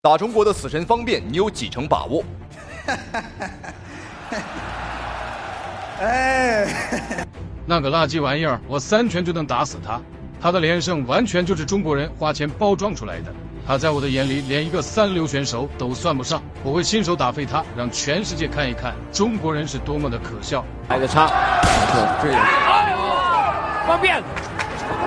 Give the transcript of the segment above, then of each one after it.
打中国的死神方便，你有几成把握？那个垃圾玩意儿，我3拳就能打死他。他的连胜完全就是中国人花钱包装出来的。他在我的眼里连一个3流选手都算不上。我会亲手打飞他，让全世界看一看中国人是多么的可笑。来个叉，这也方便。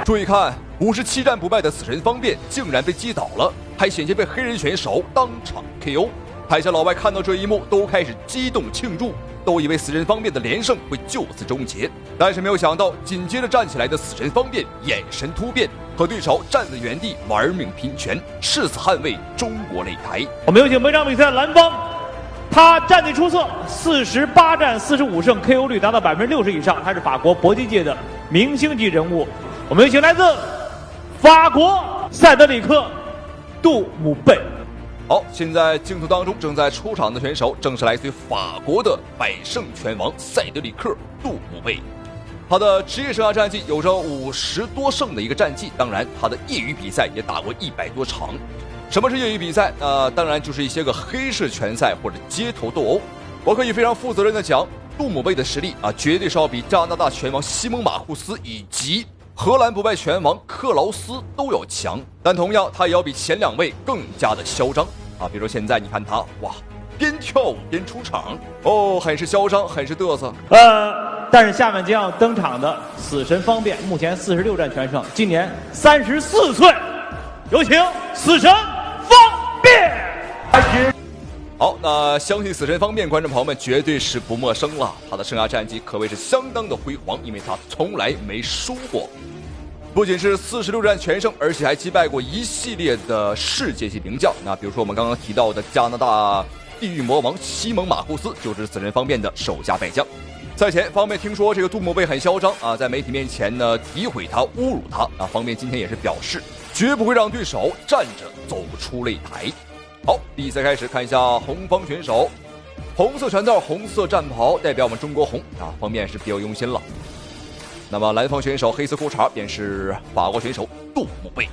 注意看，57战不败的死神方便竟然被击倒了，还险些被黑人选手当场 KO。台下老外看到这一幕都开始激动庆祝，都以为死神方便的连胜会就此终结，但是没有想到紧接着站起来的死神方便眼神突变，和对手站在原地玩命拼拳，誓死捍卫中国擂台。我们有请本场比赛蓝方，他战绩出色，48战45胜 ，KO 率达到60%以上，他是法国搏击界的明星级人物。我们有请来自法国塞德里克杜姆贝。好，现在镜头当中正在出场的选手正是来自于法国的百胜拳王塞德里克杜姆贝。他的职业生涯战绩有着50多胜的一个战绩，当然他的业余比赛也打过100多场。什么是业余比赛？当然就是一些个黑市拳赛或者街头斗殴。我可以非常负责任的讲，杜姆贝的实力绝对是要比加拿大拳王西蒙马库斯以及荷兰不败拳王克劳斯都要强，但同样他也要比前2位更加的嚣张比如现在你看他，哇，边跳舞边出场，很是嚣张，很是嘚瑟。但是下面将要登场的死神方便，目前46战全胜，今年34岁，有请死神方便。好，那相信死神方便观众朋友们绝对是不陌生了，他的生涯战绩可谓是相当的辉煌，因为他从来没输过。不仅是46战全胜，而且还击败过一系列的世界级名将。那比如说我们刚刚提到的加拿大地狱魔王西蒙马库斯，就是死神方便的手下败将。赛前方便听说这个杜姆贝很嚣张在媒体面前呢诋毁他、侮辱他方便今天也是表示绝不会让对手站着走出擂台。好，比赛开始，看一下红方选手，红色拳套、红色战袍代表我们中国红方面是比较用心了。那么蓝方选手黑色裤衩便是法国选手杜姆贝，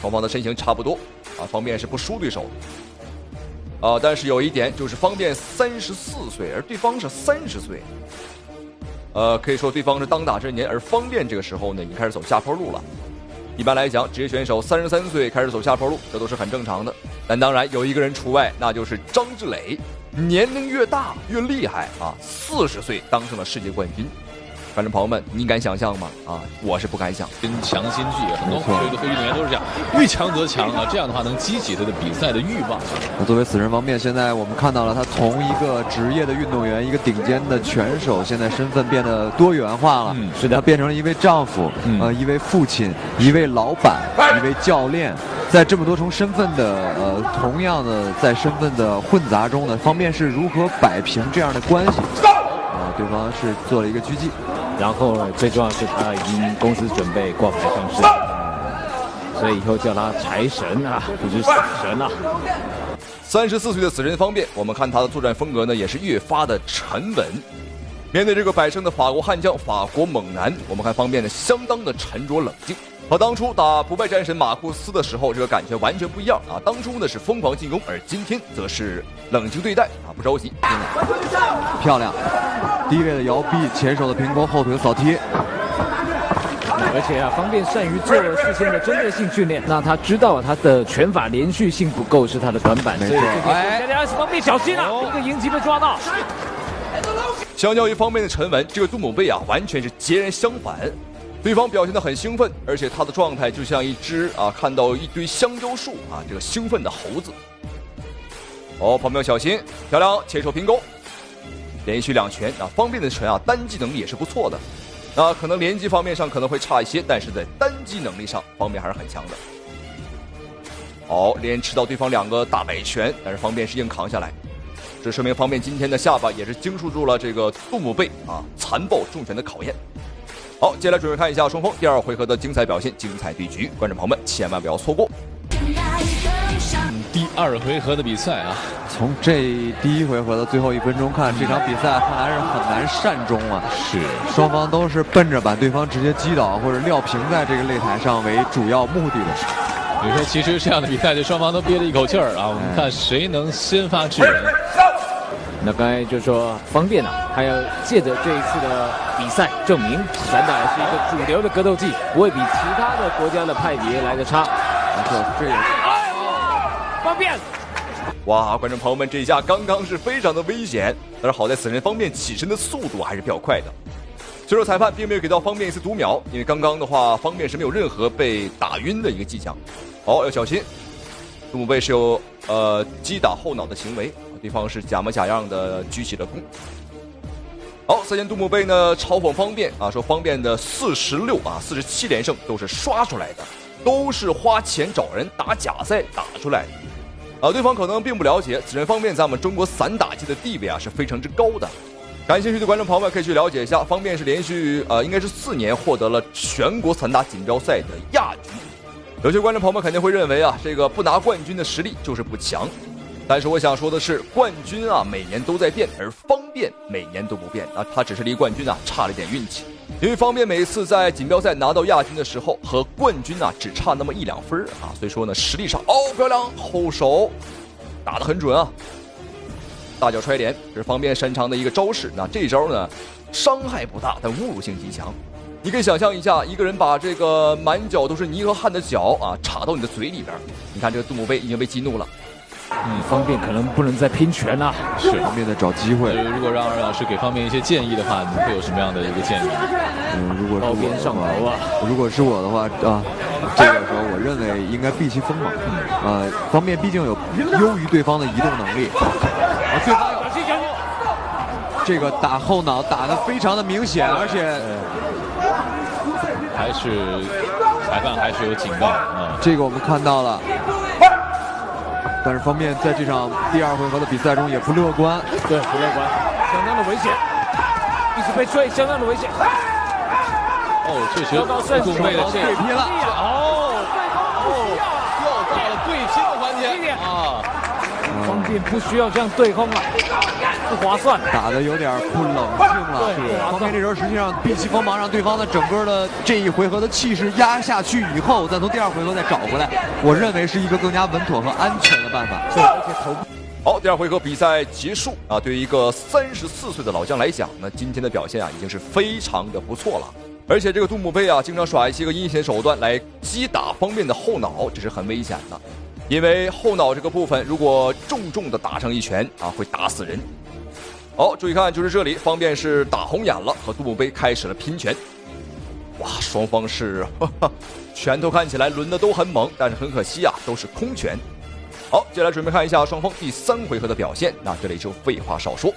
双方的身形差不多方便是不输对手但是有一点就是方便34岁，而对方是30岁，可以说对方是当打之年，而方便这个时候呢已经开始走下坡路了。一般来讲，职业选手33岁开始走下坡路，这都是很正常的。但当然有一个人除外，那就是张志磊，年龄越大越厉害40岁当上了世界冠军。观众朋友们，你敢想象吗？我是不敢想。身强心具，很多所有的运动员都是这样，遇强则强这样的话能激起他的比赛的欲望。作为死神方面，现在我们看到了他从一个职业的运动员，一个顶尖的拳手，现在身份变得多元化了。是的，变成了一位丈夫，一位父亲，一位老板，一位教练。在这么多重身份的同样的在身份的混杂中呢，方便是如何摆平这样的关系？对方是做了一个狙击。然后最重要是他已经公司准备挂牌上市，所以以后叫他财神不是死神34岁的死神方便，我们看他的作战风格呢也是越发的沉稳。面对这个百胜的法国悍将、法国猛男，我们看方便呢相当的沉着冷静。和当初打不败战神马库斯的时候，这个感觉完全不一样当初呢是疯狂进攻，而今天则是冷静对待不着急。漂亮，低位的摇臂，前手的平勾，后腿扫踢。而且方便善于做事先的针对性训练，那他知道他的拳法连续性不够是他的短板，所以方便小心一个迎击被抓到。相较于方面的沉稳，这个杜姆贝完全是截然相反。对方表现得很兴奋，而且他的状态就像一只看到一堆香蕉树这个兴奋的猴子。旁边小心，漂亮，前手平勾，连续2拳方便的拳单击能力也是不错的。那可能连击方面上可能会差一些，但是在单击能力上方面还是很强的。连吃到对方2个大摆拳，但是方便是硬扛下来。这说明方便今天的下巴也是经受住了这个杜姆贝残暴重拳的考验。好，接下来准备看一下双方第2回合的精彩表现、精彩对局，观众朋友们千万不要错过。第2回合的比赛从这第1回合的最后1分钟看，这场比赛看来是很难善终是，双方都是奔着把对方直接击倒或者撂平在这个擂台上为主要目的的。所以说，其实这样的比赛，这双方都憋了一口气儿啊。我们看谁能先发制人。那刚才就说方便还要借着这一次的比赛证明散打是一个主流的格斗技，不会比其他的国家的派别来的差。没错，这也是方便。哇，观众朋友们，这一下刚刚是非常的危险，但是好在死神方便起身的速度还是比较快的。虽说裁判并没有给到方便一次读秒，因为刚刚的话方便是没有任何被打晕的一个迹象。要小心，杜姆贝是有击打后脑的行为，对方是假模假样的举起了弓。赛前杜姆贝呢嘲讽方便说方便的47连胜都是刷出来的，都是花钱找人打假赛打出来的。对方可能并不了解此人方面在我们中国散打界的地位是非常之高的。感兴趣的观众朋友们可以去了解一下，方便是连续应该是4年获得了全国散打锦标赛的亚军。有些观众朋友们肯定会认为这个不拿冠军的实力就是不强，但是我想说的是，冠军每年都在变，而方便每年都不变他只是离冠军差了一点运气。因为方便每次在锦标赛拿到亚军的时候和冠军只差那么1-2分所以说呢实力上漂亮，后手打得很准大脚踹脸是方便擅长的一个招式。那这招呢伤害不大，但侮辱性极强。你可以想象一下，一个人把这个满脚都是泥和汗的脚插到你的嘴里边，你看这个杜姆贝已经被激怒了。方便可能不能再拼拳了，是方便的找机会。如果让二老师给方便一些建议的话，你会有什么样的一个建议？如果是我边上头如果是我的话这个时候我认为应该避其锋芒。方便毕竟有优于对方的移动能力。对方这个打后脑打得非常的明显，而且还是裁判还是有警告这个我们看到了。但是方便在这场第2回合的比赛中也不乐观，对，不乐观，相当的危险，一直被追，相当的危险。确实，杜姆贝的这对拼了，又到了对拼的环节方便不需要这样对轰不划算，打得有点不冷静了。方便这时候实际上避其锋芒，让对方的整个的这一回合的气势压下去以后，再从第2回合再找回来，我认为是一个更加稳妥和安全的办法。好，第2回合比赛结束对于一个34岁的老将来讲呢，今天的表现已经是非常的不错了。而且这个杜姆贝经常耍一些个阴险手段来击打方便的后脑，这是很危险的。因为后脑这个部分如果重重的打上一拳会打死人。注意看，就是这里方便是打红眼了，和杜姆贝开始了拼拳。哇，双方是拳头看起来抡的都很猛，但是很可惜都是空拳。好，接下来准备看一下双方第3回合的表现。那这里就废话少说，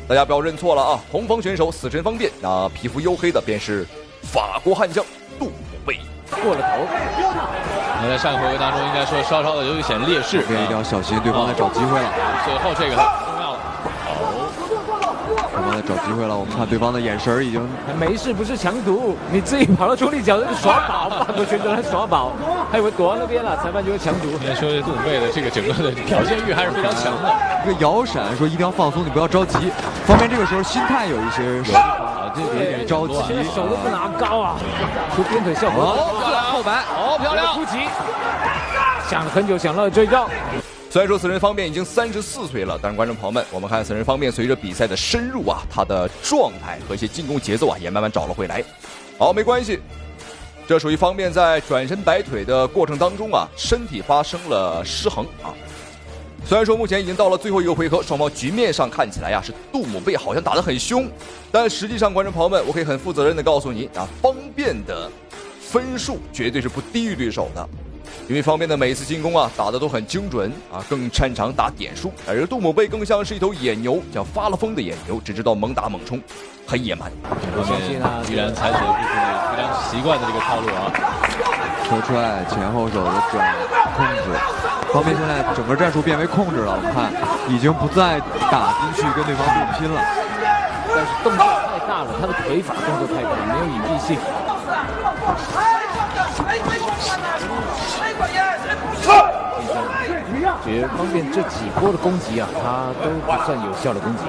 大家不要认错了红方选手死神方便，那皮肤黝黑的便是法国悍将杜姆贝。过了头，那在上一回合当中应该说稍稍的有一些劣势，一定要小心，对方在找机会了。最后这个很重要了。对方在找机会了，我们看对方的眼神已经没事，不是强毒，你自己跑到中立角那耍宝，法国选手来耍宝，还以为躲到那边了，裁判就会强毒。应该说杜姆贝的这个整个的表现欲还是非常强的。一个摇闪说一定要放松，你不要着急。方便这个时候心态有一些这有点着急，手都不拿高出鞭腿效果。漂亮，后摆，漂亮，出击，想了很久，想到了追招。虽然说死神方面已经34岁了，但是观众朋友们，我们看死神方面随着比赛的深入他的状态和一些进攻节奏也慢慢找了回来。好，没关系，这属于方面在转身摆腿的过程当中身体发生了失衡虽然说目前已经到了最后一个回合，双方局面上看起来是杜姆贝好像打得很凶，但实际上观众朋友们，我可以很负责任的告诉你方便的分数绝对是不低于对手的。因为方便的每一次进攻打得都很精准更擅长打点数，而杜姆贝更像是一头野牛，像发了疯的野牛，只知道猛打猛冲，很野蛮。我相信依然采取的是非常习惯的这个套路抽踹前后手的转控制。方便现在整个战术变为控制了，我们看已经不再打进去跟对方对拼了，但是动作太大了，他的腿法动作太大，没有隐蔽性。觉得方便这几波的攻击他都不算有效的攻击。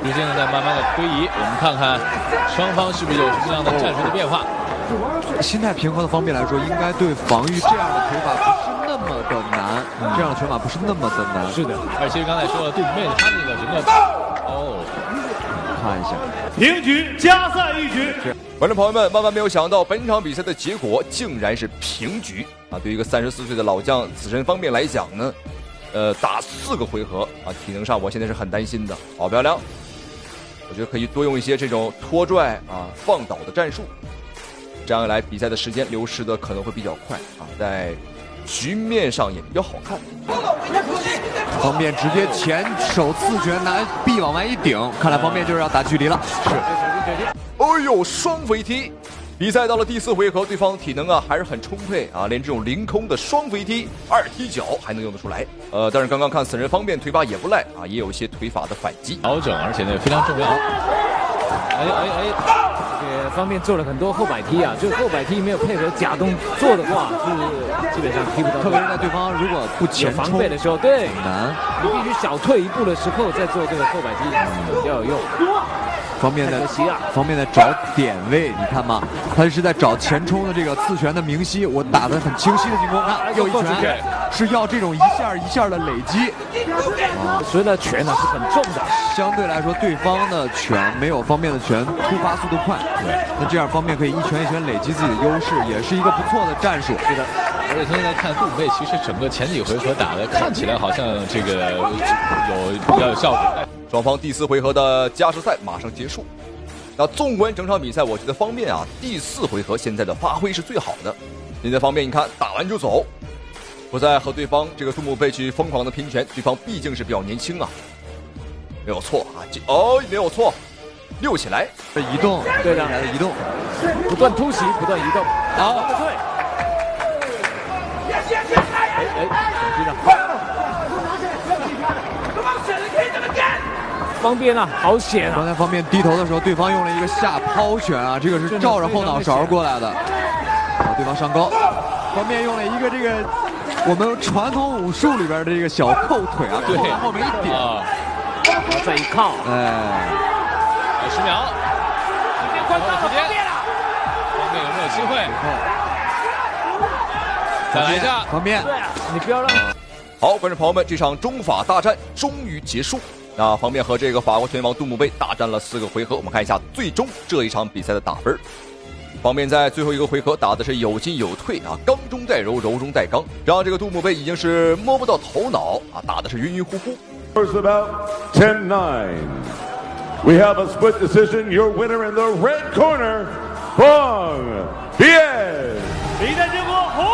时间在慢慢的推移，我们看看双方是不是有什么样的战术的变化。心态平和的方面来说，应该对防御这样的腿法不的难，这样的拳法不是那么的难。是的，而其实刚才说了，杜妹她那个整个看一下，平局，加赛一局。观众朋友们，万万没有想到，本场比赛的结果竟然是平局啊！对于一个34岁的老将死神方面来讲呢，打4个回合啊，体能上我现在是很担心的。好漂亮，我觉得可以多用一些这种拖拽啊、放倒的战术，这样一来比赛的时间流失的可能会比较快啊，在局面上也比较好看。方便直接前手刺拳拿臂往外一顶，看来方便就是要打距离了。是。哎呦，双飞踢！比赛到了第4回合，对方体能啊还是很充沛啊，连这种凌空的双飞踢、2踢脚还能用得出来。但是刚刚看死人方面腿法也不赖啊，也有一些腿法的反击调整，而且呢非常重要。这个方面做了很多后摆踢啊，就是后摆踢没有配合假动作的话，是基本上踢不到。特别是在对方如果不前防备的时候，对，很难。你必须小退一步的时候再做这个后摆踢，比较有用。方便在找点位，你看嘛，他是在找前冲的这个刺拳的明晰。我打得很清晰的情况下，又一拳是要这种一下一下的累积。所以呢，拳呢是很重的。相对来说，对方的拳没有方便的拳突发速度快。对，那这样方便可以一拳一拳累积自己的优势，也是一个不错的战术。是的。而且现在看杜贝，其实整个前几回合打的看起来好像这个比较有效果。双方第4回合的加时赛马上结束。那纵观整场比赛，我觉得方面啊，第4回合现在的发挥是最好的。现在方面，你看打完就走，不再和对方这个杜姆贝去疯狂的拼拳。对方毕竟是比较年轻啊，没有错啊，没有错，溜起来，移动，对的，移动，不断突袭，不断移动，好，对。方便啊，好险啊！刚才方便低头的时候，对方用了一个下抛拳啊，这个是照着后脑勺过来的，对方上高，方便用了一个这个我们传统武术里边的这个小扣腿啊，对，后面一点，再一靠，10秒，快到时间，方便有没有机会？再来一下，方便，你不要让。好，观众朋友们，这场中法大战终于结束。那方面和这个法国拳王杜姆贝大战了4个回合，我们看一下最终这一场比赛的打分。方面在最后一个回合打的是有进有退啊，刚中带柔，柔中带刚，让这个杜姆贝已经是摸不到头脑啊，打的是晕晕乎乎。First about 10-9. We have a split decision. Your winner in the red corner, Fang Bian. 比赛结果红